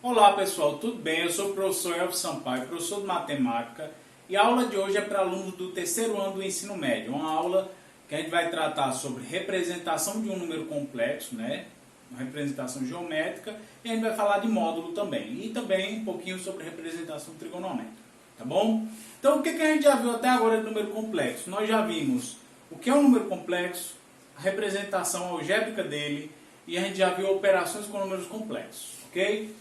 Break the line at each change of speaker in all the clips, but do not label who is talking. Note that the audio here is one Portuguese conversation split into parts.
Olá pessoal, tudo bem? Eu sou o professor Elvis Sampaio, professor de matemática, e a aula de hoje é para alunos do terceiro ano do ensino médio. Uma aula que a gente vai tratar sobre representação de um número complexo, né? Uma representação geométrica, e a gente vai falar de módulo também, e também um pouquinho sobre representação trigonométrica, tá bom? Então o que a gente já viu até agora de número complexo? Nós já vimos o que é um número complexo, a representação algébrica dele, e a gente já viu operações com números complexos, ok?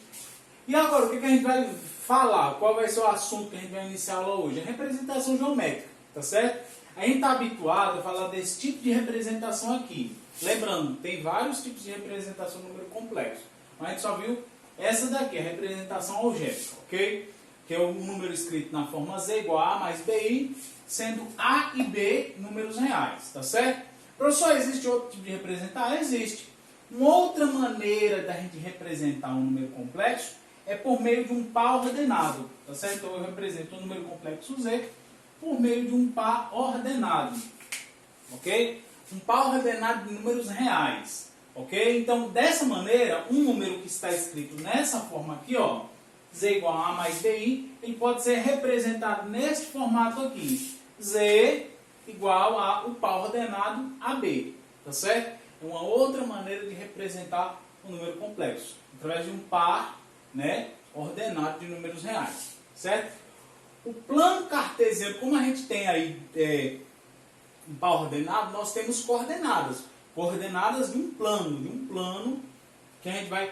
E agora, o que a gente vai falar? Qual vai ser o assunto que a gente vai iniciar a aula hoje? A representação geométrica, tá certo? A gente está habituado a falar desse tipo de representação aqui. Lembrando, tem vários tipos de representação no número complexo. Mas a gente só viu essa daqui, a representação algébrica, ok? Que é o número escrito na forma Z igual a mais BI, sendo A e B números reais, tá certo? Professor, existe outro tipo de representar? Existe. Uma outra maneira da gente representar um número complexo é por meio de um par ordenado, tá certo? Então eu represento um número complexo Z por meio de um par ordenado, ok? Um par ordenado de números reais, ok? Então dessa maneira, um número que está escrito nessa forma aqui, ó, Z igual a mais BI, ele pode ser representado neste formato aqui, Z igual a o par ordenado AB, tá certo? É uma outra maneira de representar um número complexo, através de um par, né, ordenado de números reais, certo? O plano cartesiano, como a gente tem aí um par ordenado, nós temos coordenadas de um plano que a gente vai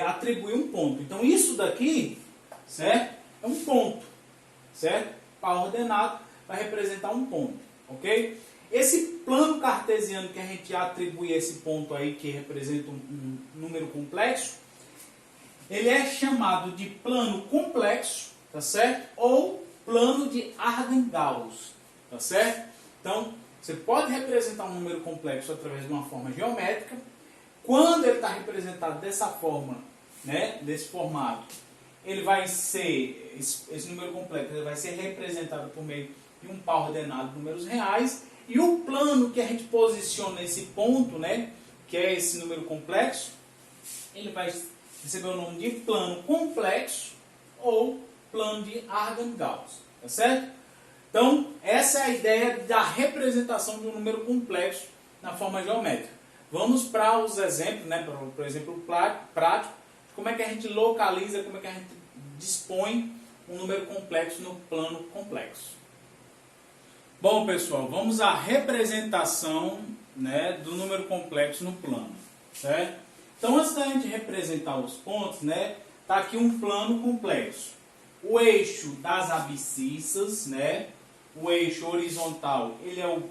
atribuir um ponto. Então isso daqui, certo? É um ponto, certo? Par ordenado vai representar um ponto, ok? Esse plano cartesiano que a gente atribui esse ponto aí, que representa um número complexo, ele é chamado de plano complexo, tá certo? Ou plano de Argand-Gauss, tá certo? Então, você pode representar um número complexo através de uma forma geométrica. Quando ele está representado dessa forma, né, desse formato, ele vai ser, esse número complexo, ele vai ser representado por meio de um par ordenado de números reais. E o plano que a gente posiciona esse ponto, né, que é esse número complexo, ele vai receber o nome de plano complexo ou plano de Argand-Gauss, tá certo? Então, essa é a ideia da representação de um número complexo na forma geométrica. Vamos para os exemplos, né, para o exemplo prático, como é que a gente localiza, como é que a gente dispõe um número complexo no plano complexo. Bom, pessoal, vamos à representação, né, do número complexo no plano, certo? Então, antes da gente representar os pontos, né, tá aqui um plano complexo. O eixo das abscissas, né, o eixo horizontal, ele é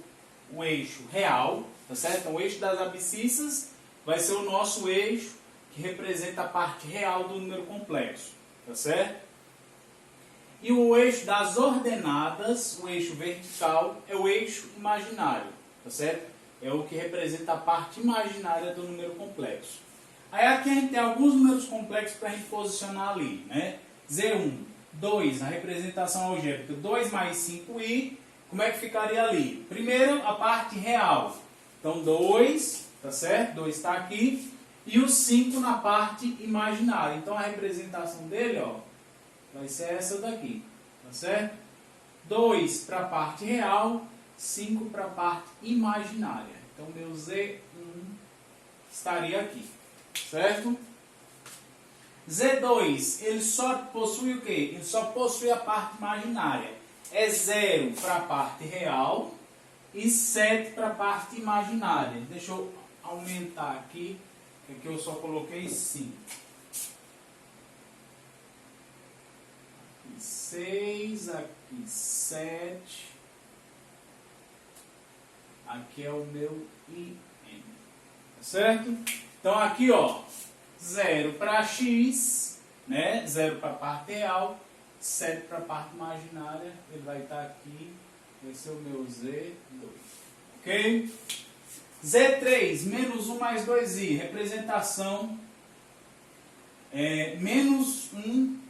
o eixo real, tá certo? Então, o eixo das abscissas vai ser o nosso eixo que representa a parte real do número complexo, tá certo? E o eixo das ordenadas, o eixo vertical, é o eixo imaginário, tá certo? É o que representa a parte imaginária do número complexo. Aí aqui a gente tem alguns números complexos para a gente posicionar ali, né? Z1, 2, a representação algébrica, 2 mais 5i, como é que ficaria ali? Primeiro, a parte real. Então, 2, tá certo? 2 está aqui. E o 5 na parte imaginária. Então, a representação dele, ó, vai ser essa daqui, tá certo? 2 para a parte real, 5 para a parte imaginária. Então, meu Z1 estaria aqui, certo? Z2, ele só possui o quê? Ele só possui a parte imaginária. É 0 para a parte real e 7 para a parte imaginária. Deixa eu aumentar aqui, que aqui eu só coloquei 5. 6, aqui 7, aqui é o meu IN, tá certo? Então aqui, ó, 0 para x, né? 0 para a parte real, 7 para a parte imaginária, ele vai estar aqui, vai ser o meu Z2, ok? Z3, menos 1 mais 2i, representação menos 1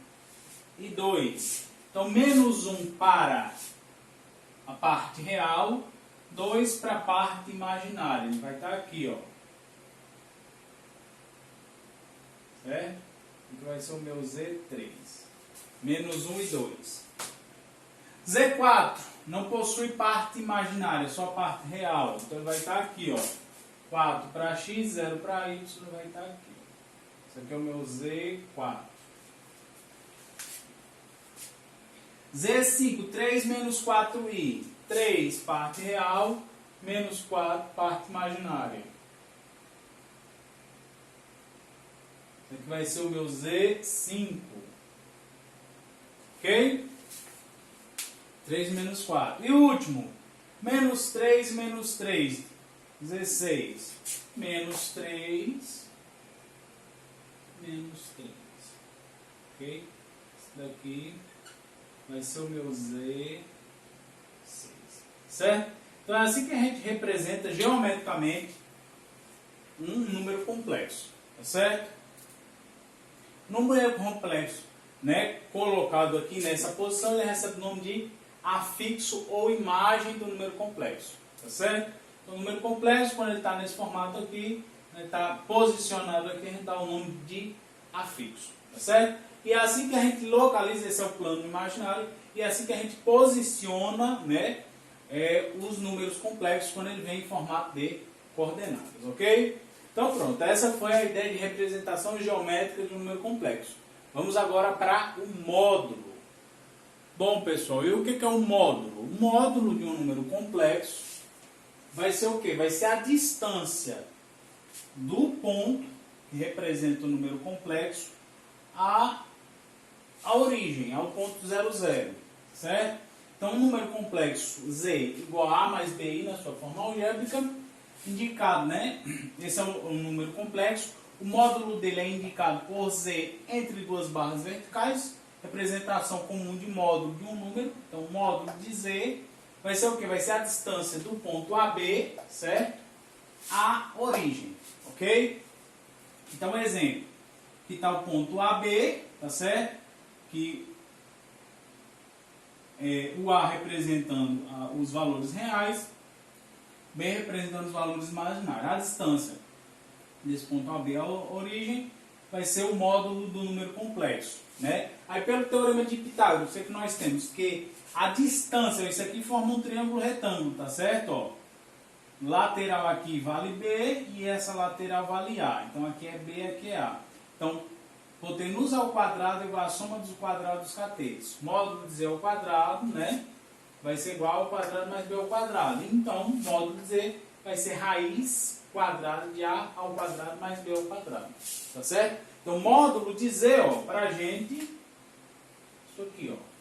e 2. Então, menos 1 para a parte real, 2 para a parte imaginária. Ele vai estar aqui, ó. Certo? que vai ser o meu Z3. Menos 1 e 2. Z4 não possui parte imaginária, só parte real. Então ele vai estar aqui, ó. 4 para x, 0 para y, vai estar aqui. Isso aqui é o meu Z4. Z5, 3 menos 4i. 3, parte real, menos 4, parte imaginária. Isso aqui vai ser o meu Z5. Ok? 3 menos 4. E o último, menos 3 menos 3. 16. Menos 3. Menos 3. Ok? Esse daqui vai ser o meu Z6. Certo? Então é assim que a gente representa geometricamente um número complexo. Tá certo? Número complexo, né, colocado aqui nessa posição, ele recebe o nome de afixo ou imagem do número complexo. Tá certo? Então, o número complexo, quando ele está nesse formato aqui, ele está posicionado aqui, a gente dá o nome de afixo. Tá certo? E é assim que a gente localiza, esse é o plano imaginário, e é assim que a gente posiciona, né, os números complexos quando ele vem em formato de coordenadas. Ok? Então pronto, essa foi a ideia de representação geométrica de um número complexo. Vamos agora para o módulo. Bom pessoal, e o que é um módulo? O módulo de um número complexo vai ser o quê? Vai ser a distância do ponto que representa o número complexo à origem, ao ponto 0, 0. Certo? Então, um número complexo z igual a mais bi na sua forma algébrica, indicado, né? Esse é um número complexo. O módulo dele é indicado por z entre duas barras verticais, representação comum de módulo de um número. Então, o módulo de z vai ser o que? Vai ser a distância do ponto AB, certo? À origem, ok? Então, exemplo. Aqui está o ponto AB, tá certo? Que o A representando os valores reais, B representando os valores imaginários. A distância desse ponto AB à origem vai ser o módulo do número complexo, né? Aí pelo teorema de Pitágoras, sei que nós temos que a distância, isso aqui forma um triângulo retângulo, tá certo? Ó, lateral aqui vale B e essa lateral vale A. Então aqui é B, aqui é A. Então, hipotenusa ao quadrado é igual à soma dos quadrados dos catetos. Módulo de Z ao quadrado, né? Vai ser igual ao quadrado mais B ao quadrado. Então, módulo de Z vai ser raiz quadrada de A ao quadrado mais B ao quadrado. Tá certo? Então, módulo de Z, ó, pra gente, isso aqui, ó.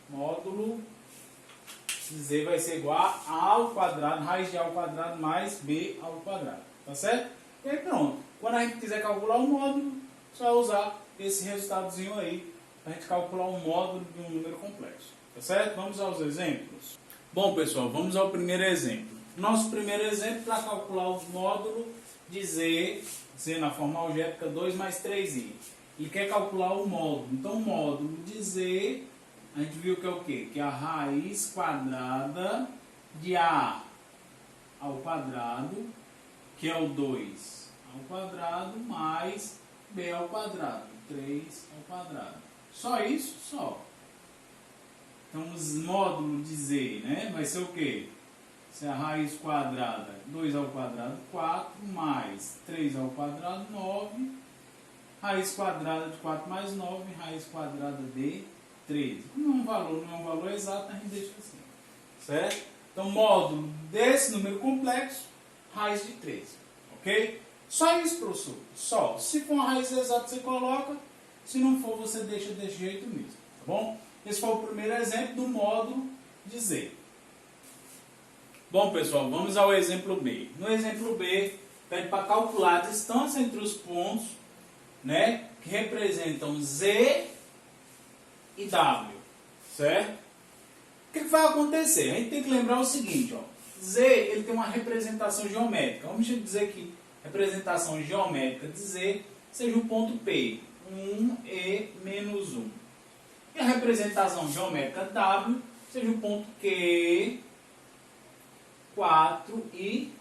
Módulo de Z vai ser igual a A ao quadrado, raiz de A ao quadrado mais B ao quadrado. Tá certo? E aí pronto. Quando a gente quiser calcular o módulo, só usar esse resultadozinho aí para a gente calcular um módulo de um número complexo. Tá certo? Vamos aos exemplos. Bom, pessoal, vamos ao primeiro exemplo. Nosso primeiro exemplo para calcular o módulo de Z na forma algébrica 2 mais 3i. Ele quer calcular o módulo. Então, o módulo de Z, a gente viu que é o quê? Que é a raiz quadrada de A ao quadrado, que é o 2 ao quadrado, mais B ao quadrado, 3 ao quadrado. Só isso? Só. Então, os módulos de Z, né? Vai ser o quê? Se a raiz quadrada, 2 ao quadrado, 4, mais 3 ao quadrado, 9. Raiz quadrada de 4 mais 9, raiz quadrada de 13. Não é um valor exato, a gente deixa assim. Certo? Então, módulo desse número complexo, raiz de 13. Ok? Só isso, professor. Só. Se for uma raiz exata, você coloca. Se não for, você deixa desse jeito mesmo. Tá bom? Esse foi o primeiro exemplo do módulo de Z. Bom, pessoal, vamos ao exemplo B. No exemplo B, pede para calcular a distância entre os pontos, né, que representam Z e W. Certo? O que vai acontecer? A gente tem que lembrar o seguinte, ó. Z ele tem uma representação geométrica. Vamos dizer que a representação geométrica de Z seja o ponto P, 1 e menos 1. E a representação geométrica W seja o ponto Q, 4 e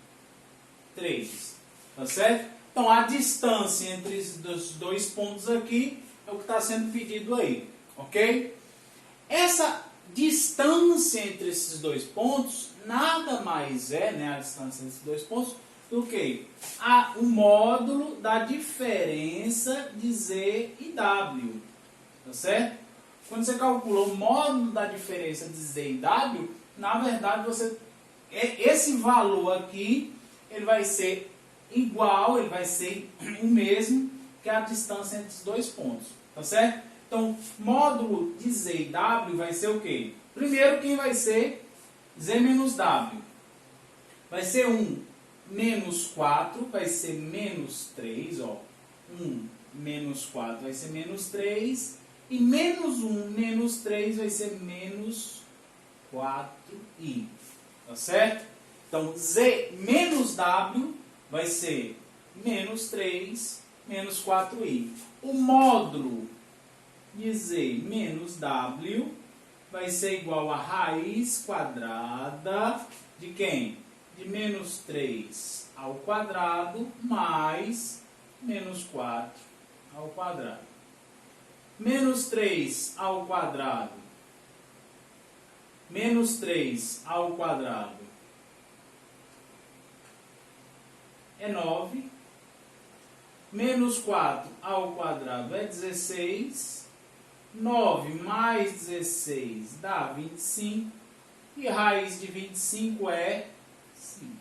3. Tá certo? Então, a distância entre os dois pontos aqui o que está sendo pedido aí, ok? Essa distância entre esses dois pontos nada mais é, né, a distância entre esses dois pontos, do que o módulo da diferença de Z e W, tá certo? Quando você calcula o módulo da diferença de Z e W, na verdade esse valor aqui ele vai ser igual, ele vai ser o mesmo que a distância entre os dois pontos, tá certo? Então, módulo de Z e W vai ser o quê? Primeiro, quem vai ser Z menos W? Vai ser 1 menos 4, vai ser menos 3, ó. 1 menos 4 vai ser menos 3, e menos 1 menos 3 vai ser menos 4i, tá certo? Então, Z menos W vai ser menos 3, menos 4i. O módulo de Z menos W vai ser igual a raiz quadrada de quem? De menos 3 ao quadrado mais menos 4 ao quadrado. Menos 3 ao quadrado. Menos 3 ao quadrado é 9. Menos 4 ao quadrado é 16. 9 mais 16 dá 25. E raiz de 25 é 5.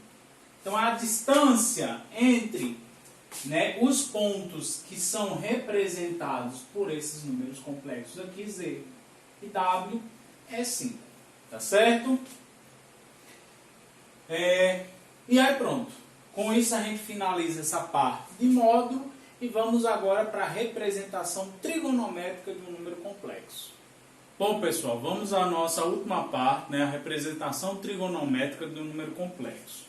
Então, a distância entre, né, os pontos que são representados por esses números complexos aqui, Z e W, é 5. Tá certo? E aí pronto. Com isso a gente finaliza essa parte de módulo e vamos agora para a representação trigonométrica de um número complexo. Bom, pessoal, vamos à nossa última parte, né, a representação trigonométrica de um número complexo.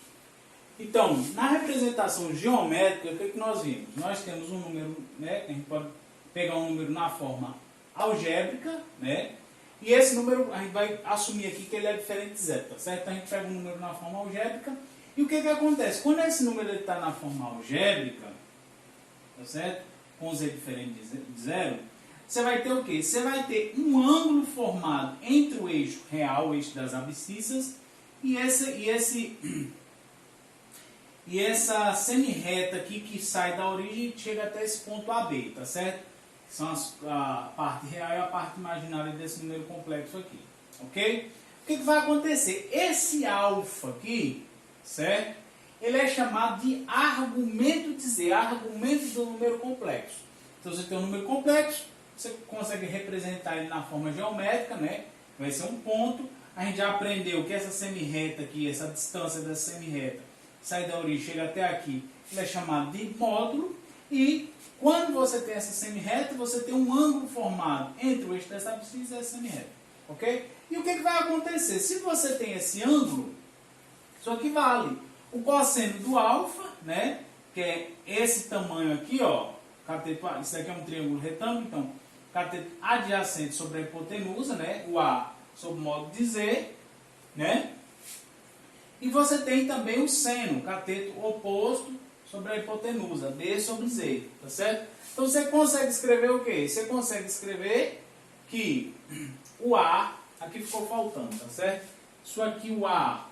Então, na representação geométrica, o que nós vimos? Nós temos um número, né, a gente pode pegar um número na forma algébrica, né, e esse número a gente vai assumir aqui que ele é diferente de zero, tá certo? Então, a gente pega um número na forma algébrica. E o que acontece? Quando esse número está na forma algébrica, tá certo? Com z diferente de zero, você vai ter o quê? Você vai ter um ângulo formado entre o eixo real, o eixo das abscissas, e essa semi-reta aqui que sai da origem e chega até esse ponto AB, tá certo? Que são a parte real e a parte imaginária desse número complexo aqui, ok? O que vai acontecer? Esse alfa aqui, certo? Ele é chamado de argumento de Z, argumento do número complexo. Então, você tem um número complexo, você consegue representar ele na forma geométrica, né? Vai ser um ponto. A gente já aprendeu que essa semi-reta aqui, essa distância dessa semi-reta, sai da origem, chega até aqui, ele é chamado de módulo. E quando você tem essa semi-reta, você tem um ângulo formado entre o eixo dessa abscissa e essa semi-reta, ok? E o que vai acontecer? Se você tem esse ângulo, isso aqui vale o cosseno do alfa, né? Que é esse tamanho aqui, ó. Cateto, isso daqui é um triângulo retângulo, então cateto adjacente sobre a hipotenusa, né? O A sobre o módulo de Z, né? E você tem também o seno, cateto oposto sobre a hipotenusa, B sobre Z, tá certo? Então você consegue escrever o quê? Você consegue escrever que o A, aqui ficou faltando, tá certo? Isso aqui, o A,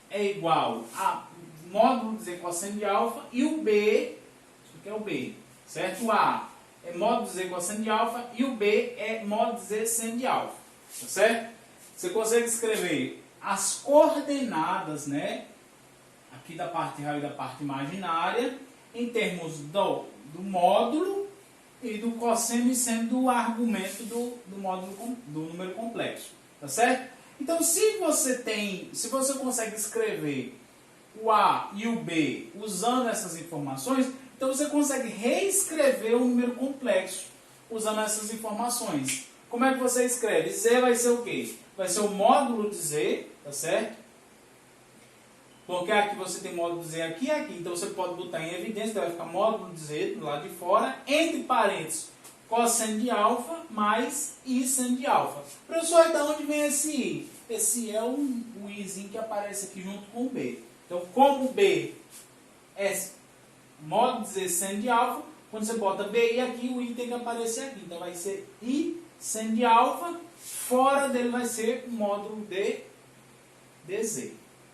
é igual a módulo de Z cosseno de alfa, e o B, isso aqui é o B, certo? O A é módulo de Z cosseno de alfa e o B é módulo de Z seno de alfa, tá certo? Você consegue escrever as coordenadas, né, aqui da parte real e da parte imaginária, em termos do módulo e do cosseno e seno do argumento do módulo do número complexo, tá certo? Então, se você consegue escrever o A e o B usando essas informações, então você consegue reescrever o número complexo usando essas informações. Como é que você escreve? Z vai ser o quê? Vai ser o módulo de Z, tá certo? Porque aqui você tem módulo de Z aqui e aqui. Então você pode botar em evidência, então vai ficar módulo de Z do lado de fora, entre parênteses, cosseno de alfa mais I seno de alfa. Professor, de onde vem esse I? Esse é o Izinho que aparece aqui junto com o B. Então, como o B é módulo de Z seno de alfa, Quando você bota BI aqui, o I tem que aparecer aqui. Então vai ser I seno de alfa, fora dele vai ser o módulo de DZ.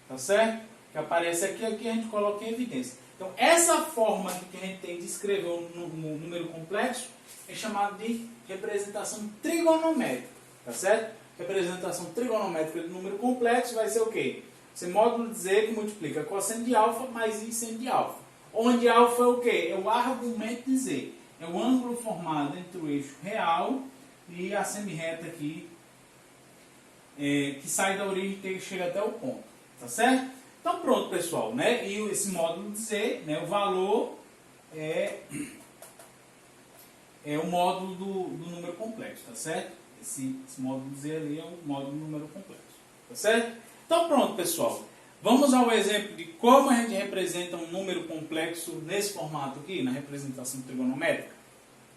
Tá certo? Que aparece aqui, aqui a gente coloca em evidência. Então essa forma aqui que a gente tem de escrever um número complexo é chamada de representação trigonométrica. Tá certo? Representação trigonométrica do número complexo vai ser o quê? Esse módulo de Z que multiplica cosseno de alfa mais I seno de alfa. Onde alfa é o quê? É o argumento de Z. É o ângulo formado entre o eixo real e a semirreta aqui, que sai da origem e chega até o ponto. Tá certo? Então pronto, pessoal. Né? E esse módulo de Z, né, o valor é o módulo do número complexo. Tá certo? Esse módulo de Z ali é o módulo do número complexo. Tá certo? Então pronto, pessoal. Vamos ao exemplo de como a gente representa um número complexo nesse formato aqui, na representação trigonométrica.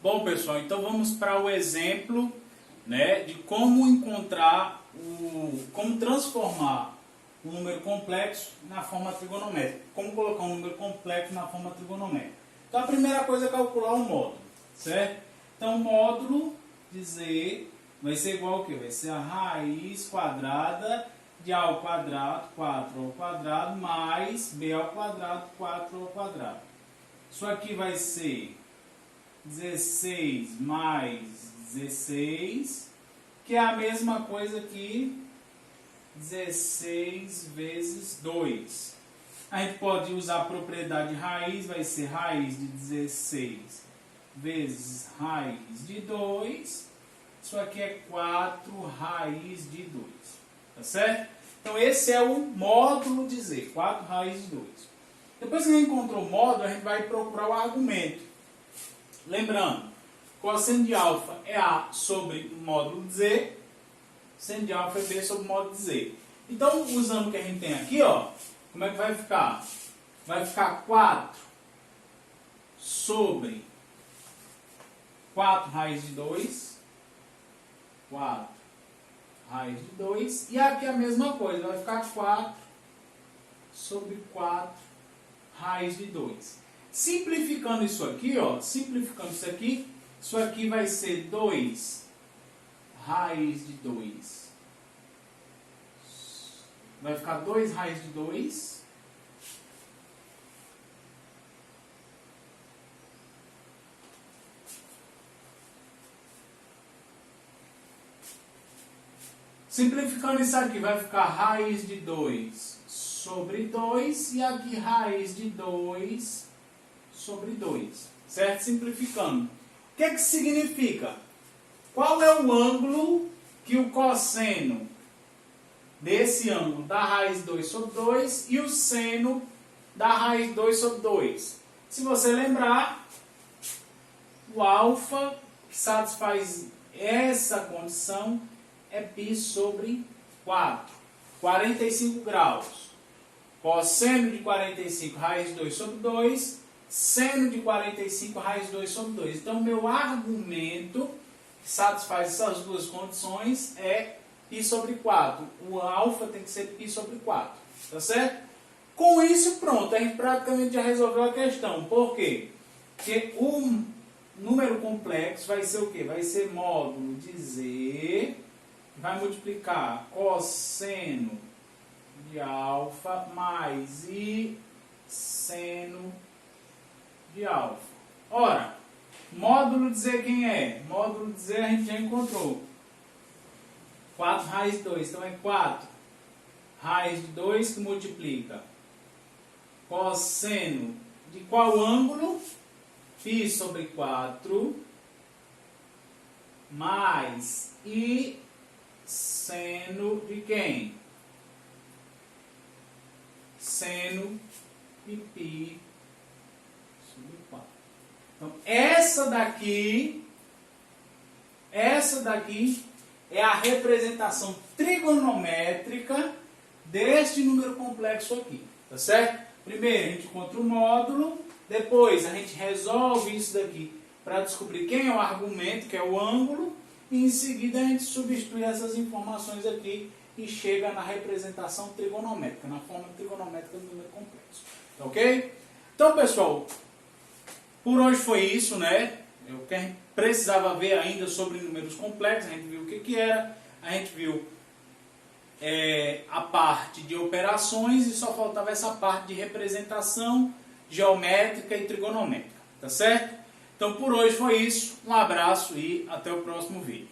Bom, pessoal, então vamos para o exemplo, né, de como encontrar, como transformar um número complexo na forma trigonométrica. Como colocar um número complexo na forma trigonométrica. Então a primeira coisa é calcular o módulo, certo? Então o módulo de Z vai ser igual ao quê? Vai ser a raiz quadrada de A ao quadrado, 4 ao quadrado, mais B ao quadrado, 4 ao quadrado. Isso aqui vai ser 16 mais 16, que é a mesma coisa que 16 vezes 2. A gente pode usar a propriedade raiz, vai ser raiz de 16 vezes raiz de 2. Isso aqui é 4 raiz de 2. Tá certo? Então esse é o módulo de Z, 4 raiz de 2. Depois que a gente encontrou o módulo, a gente vai procurar o argumento. Lembrando, cosseno de alfa é A sobre o módulo de Z, seno de alfa é B sobre o módulo de Z. Então, usando o que a gente tem aqui, ó, como é que vai ficar? Vai ficar 4 sobre 4 raiz de 2, 4 raiz de 2, e aqui a mesma coisa, vai ficar 4 sobre 4 raiz de 2. Simplificando isso aqui, ó, isso aqui vai ser 2 raiz de 2. Vai ficar 2 raiz de 2. Simplificando isso aqui, vai ficar raiz de 2 sobre 2, e aqui raiz de 2 sobre 2. Certo? Simplificando. O que é que significa? Qual é o ângulo que o cosseno desse ângulo da raiz de 2 sobre 2 e o seno da raiz de 2 sobre 2? Se você lembrar, o alfa que satisfaz essa condição é π sobre 4. 45 graus. Cosseno de 45 raiz de 2 sobre 2. Seno de 45 raiz de 2 sobre 2. Então, meu argumento que satisfaz essas duas condições é π sobre 4. O alfa tem que ser π sobre 4. Tá certo? Com isso, pronto. A gente praticamente já resolveu a questão. Por quê? Porque o número complexo vai ser o quê? Vai ser módulo de Z, vai multiplicar cosseno de alfa mais I seno de alfa. Ora, módulo de Z quem é? Módulo de Z a gente já encontrou. 4 raiz de 2, então é 4 raiz de 2 que multiplica cosseno de qual ângulo? π sobre 4 mais I seno de quem? Seno de π sobre 4. Então, essa daqui é a representação trigonométrica deste número complexo aqui. Tá certo? Primeiro a gente encontra o módulo, depois a gente resolve isso daqui para descobrir quem é o argumento, que é o ângulo, e em seguida a gente substitui essas informações aqui e chega na representação trigonométrica, na forma trigonométrica do número complexo. Tá ok? Então, pessoal, Por hoje foi isso, né? O que a gente precisava ver ainda sobre números complexos, a gente viu o que era, a gente viu a parte de operações e só faltava essa parte de representação geométrica e trigonométrica, tá certo? Então por hoje foi isso, um abraço e até o próximo vídeo.